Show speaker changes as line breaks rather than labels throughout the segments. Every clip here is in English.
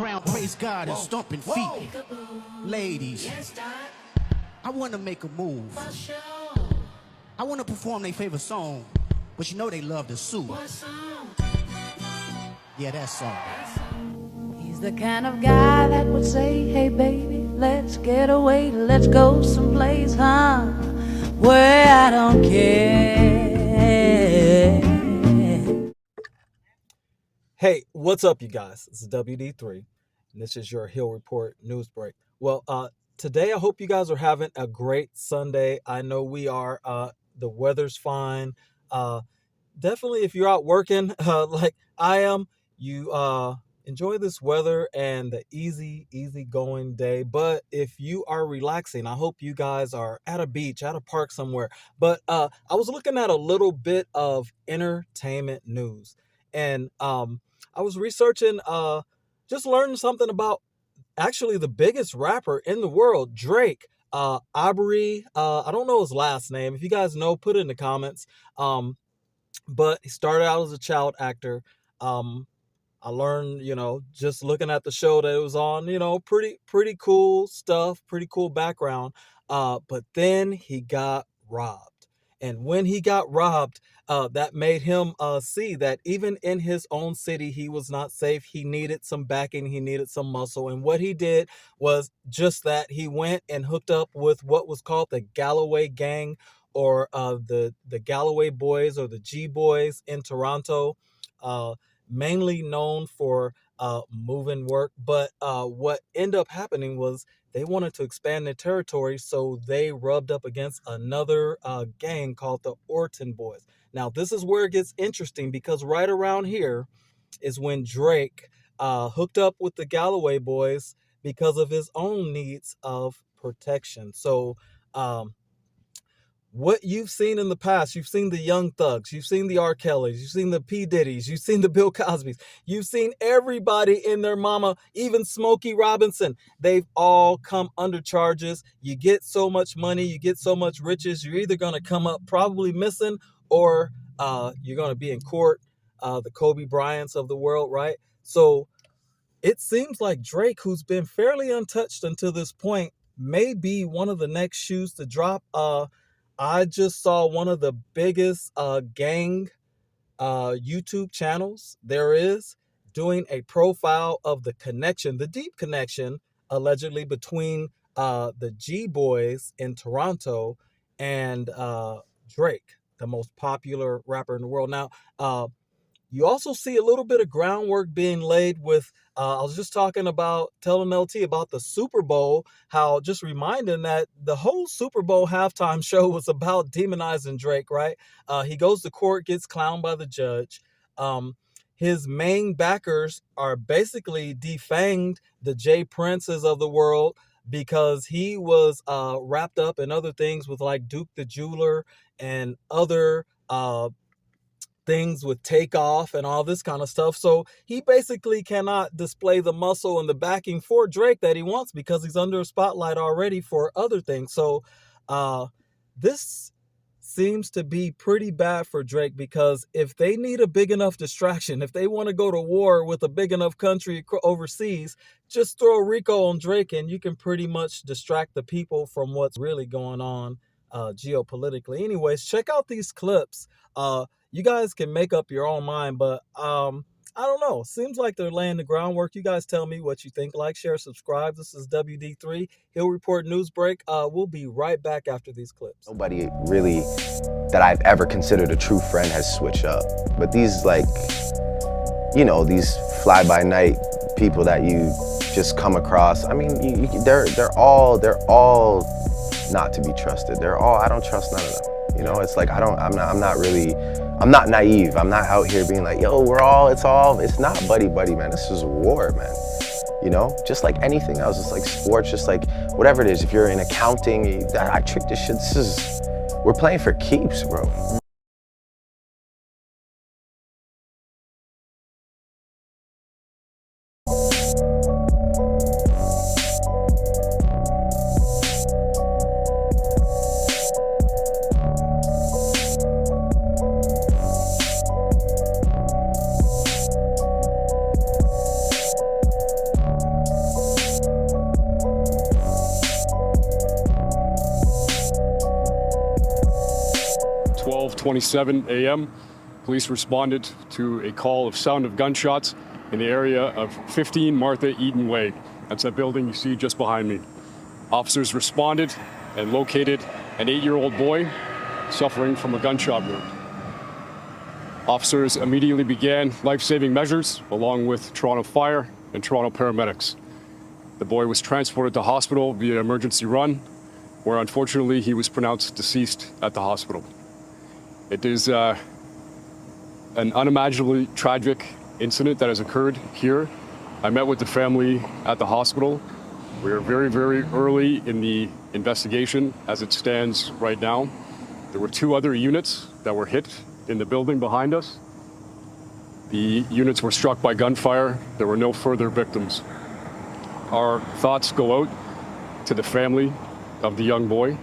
ground, praise God, and stomping feet. Ladies, I want to make a move. I want to perform their favorite song, but you know they love the sue. What song? Yeah, that song.
He's the kind of guy that would say, hey baby, let's get away, let's go someplace, huh, where I don't care.
Hey, what's up, you guys? This is WD3, and this is your Hill Report news break. Well, today I hope you guys are having a great Sunday. I know we are. The weather's fine. Definitely, if you're out working like I am, you enjoy this weather and the easy going day. But if you are relaxing, I hope you guys are at a beach, at a park somewhere. But I was looking at a little bit of entertainment news, and I was researching, just learning something about actually the biggest rapper in the world, Drake. Aubrey, I don't know his last name. If you guys know, put it in the comments. But he started out as a child actor. I learned, just looking at the show that it was on, pretty cool stuff, pretty cool background. But then he got robbed. And when he got robbed, that made him see that even in his own city, he was not safe. He needed some backing. He needed some muscle. And what he did was just that. He went and hooked up with what was called the Galloway Gang, or the Galloway Boys, or the G Boys in Toronto, mainly known for moving work. But what ended up happening was they wanted to expand their territory, so they rubbed up against another gang called the Orton Boys. Now, this is where it gets interesting, because right around here is when Drake hooked up with the Galloway Boys because of his own needs of protection. So, what you've seen in the past, you've seen the Young Thugs, you've seen the R. Kellys, you've seen the P. Diddy's, you've seen the Bill Cosby's, you've seen everybody and their mama, even Smokey Robinson. They've all come under charges. You get so much money, you get so much riches, you're either going to come up probably missing, or you're going to be in court, the Kobe Bryants of the world, right? So it seems like Drake, who's been fairly untouched until this point, may be one of the next shoes to drop. I just saw one of the biggest gang YouTube channels there is doing a profile of the connection, the deep connection, allegedly, between the G Boys in Toronto and Drake, the most popular rapper in the world. Now, you also see a little bit of groundwork being laid with, I was just telling LT about the Super Bowl, how just reminding that the whole Super Bowl halftime show was about demonizing Drake, right? He goes to court, gets clowned by the judge. His main backers are basically defanged the Jay Princes of the world, because he was wrapped up in other things with like Duke the Jeweler and other things with Takeoff and all this kind of stuff. So he basically cannot display the muscle and the backing for Drake that he wants, because he's under a spotlight already for other things. So this seems to be pretty bad for Drake, because if they need a big enough distraction, if they want to go to war with a big enough country overseas, just throw RICO on Drake and you can pretty much distract the people from what's really going on geopolitically. Anyways, check out these clips. You guys can make up your own mind, but I don't know. Seems like they're laying the groundwork. You guys tell me what you think. Like, share, subscribe. This is WD3 Hill Report News Break. We'll be right back after these clips.
Nobody really that I've ever considered a true friend has switched up. But these, like, these fly-by-night people that you just come across, I mean, they're all not to be trusted. I don't trust none of them. It's like I'm not naive. I'm not out here being like, yo, it's not buddy, man. This is war, man. Just like anything else, just like sports, just like whatever it is. If you're in accounting, I treat this shit, we're playing for keeps, bro.
11:27 a.m., police responded to a call of sound of gunshots in the area of 15 Martha Eden Way. That's that building you see just behind me. Officers responded and located an 8-year-old boy suffering from a gunshot wound. Officers immediately began life-saving measures along with Toronto Fire and Toronto paramedics. The boy was transported to hospital via emergency run, where unfortunately he was pronounced deceased at the hospital. It is an unimaginably tragic incident that has occurred here. I met with the family at the hospital. We are very, very early in the investigation as it stands right now. There were 2 other units that were hit in the building behind us. The units were struck by gunfire. There were no further victims. Our thoughts go out to the family of the young boy.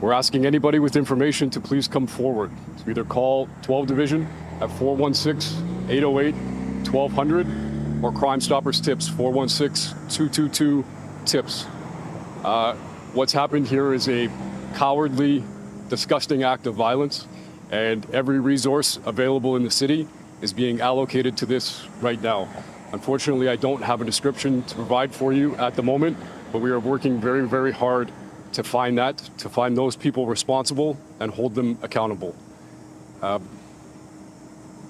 We're asking anybody with information to please come forward, to either call 12 Division at 416-808-1200 or Crime Stoppers Tips, 416-222-TIPS. What's happened here is a cowardly, disgusting act of violence, and every resource available in the city is being allocated to this right now. Unfortunately, I don't have a description to provide for you at the moment, but we are working very, very hard to find those people responsible and hold them accountable.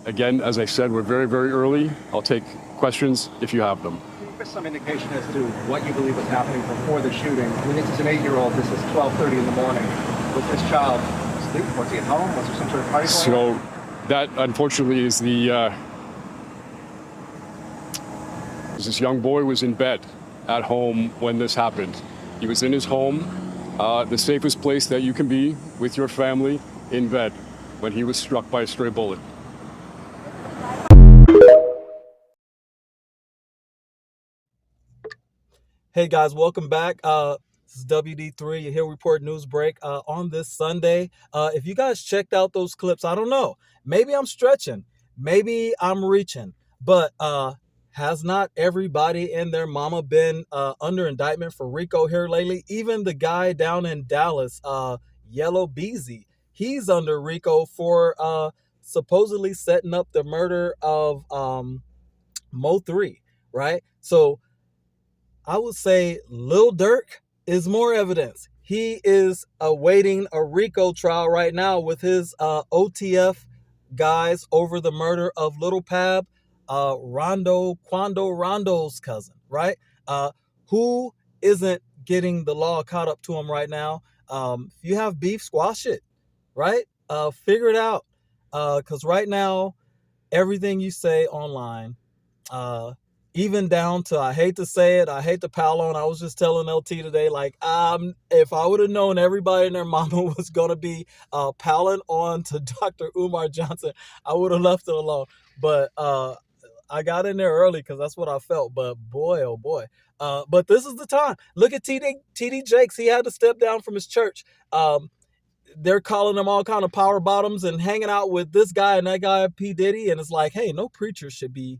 Again, as I said, we're very, very early. I'll take questions if you have them.
Can you give us some indication as to what you believe was happening before the shooting? I mean, this is an 8-year-old. This is 12:30 in the morning. Was this child asleep? Was he at home? Was there some sort of party going on?
So that, unfortunately, is this young boy was in bed at home when this happened. He was in his home, the safest place that you can be with your family, in bed, when he was struck by a stray bullet.
Hey guys, welcome back. This is WD3, your Hill Report news break on this Sunday. If you guys checked out those clips, I don't know. Maybe I'm stretching. Maybe I'm reaching. But has not everybody and their mama been under indictment for RICO here lately? Even the guy down in Dallas, Yellow Beezy, he's under RICO for supposedly setting up the murder of Mo 3, right? So I would say Lil Durk is more evidence. He is awaiting a RICO trial right now with his OTF guys over the murder of Little Pab, Rondo's cousin, right? Who isn't getting the law caught up to him right now? If you have beef, squash it, right? Figure it out. Because right now, everything you say online, even down to, I hate to say it, I hate to pile on. I was just telling LT today, like, if I would have known everybody and their mama was going to be piling on to Dr. Umar Johnson, I would have left it alone. But I got in there early because that's what I felt. But boy, oh boy. But this is the time. Look at TD Jakes. He had to step down from his church. They're calling them all kind of power bottoms and hanging out with this guy and that guy, P. Diddy. And it's like, hey, no preacher should be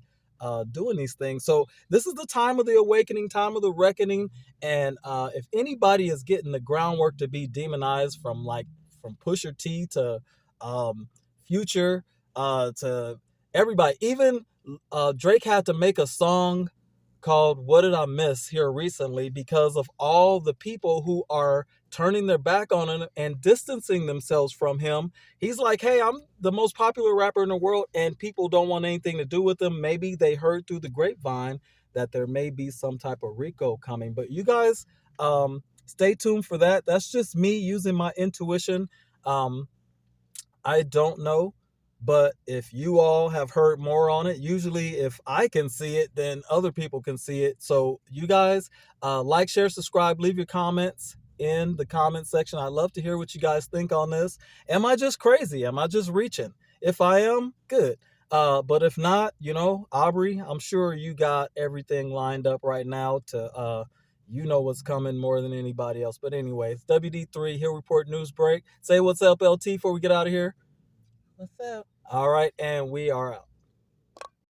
doing these things. So this is the time of the awakening, time of the reckoning. And if anybody is getting the groundwork to be demonized from Pusha T to Future to everybody, even Drake had to make a song called What Did I Miss here recently because of all the people who are turning their back on him and distancing themselves from him. He's like, hey, I'm the most popular rapper in the world and people don't want anything to do with him. Maybe they heard through the grapevine that there may be some type of RICO coming. But you guys stay tuned for that. That's just me using my intuition. I don't know. But if you all have heard more on it, usually if I can see it, then other people can see it. So you guys like, share, subscribe, leave your comments in the comment section. I'd love to hear what you guys think on this. Am I just crazy? Am I just reaching? If I am, good. But if not, Aubrey, I'm sure you got everything lined up right now to, what's coming more than anybody else. But anyways, WD3 Hill Report News Break. Say what's up, LT, before we get out of here. What's up? All right, and we are out.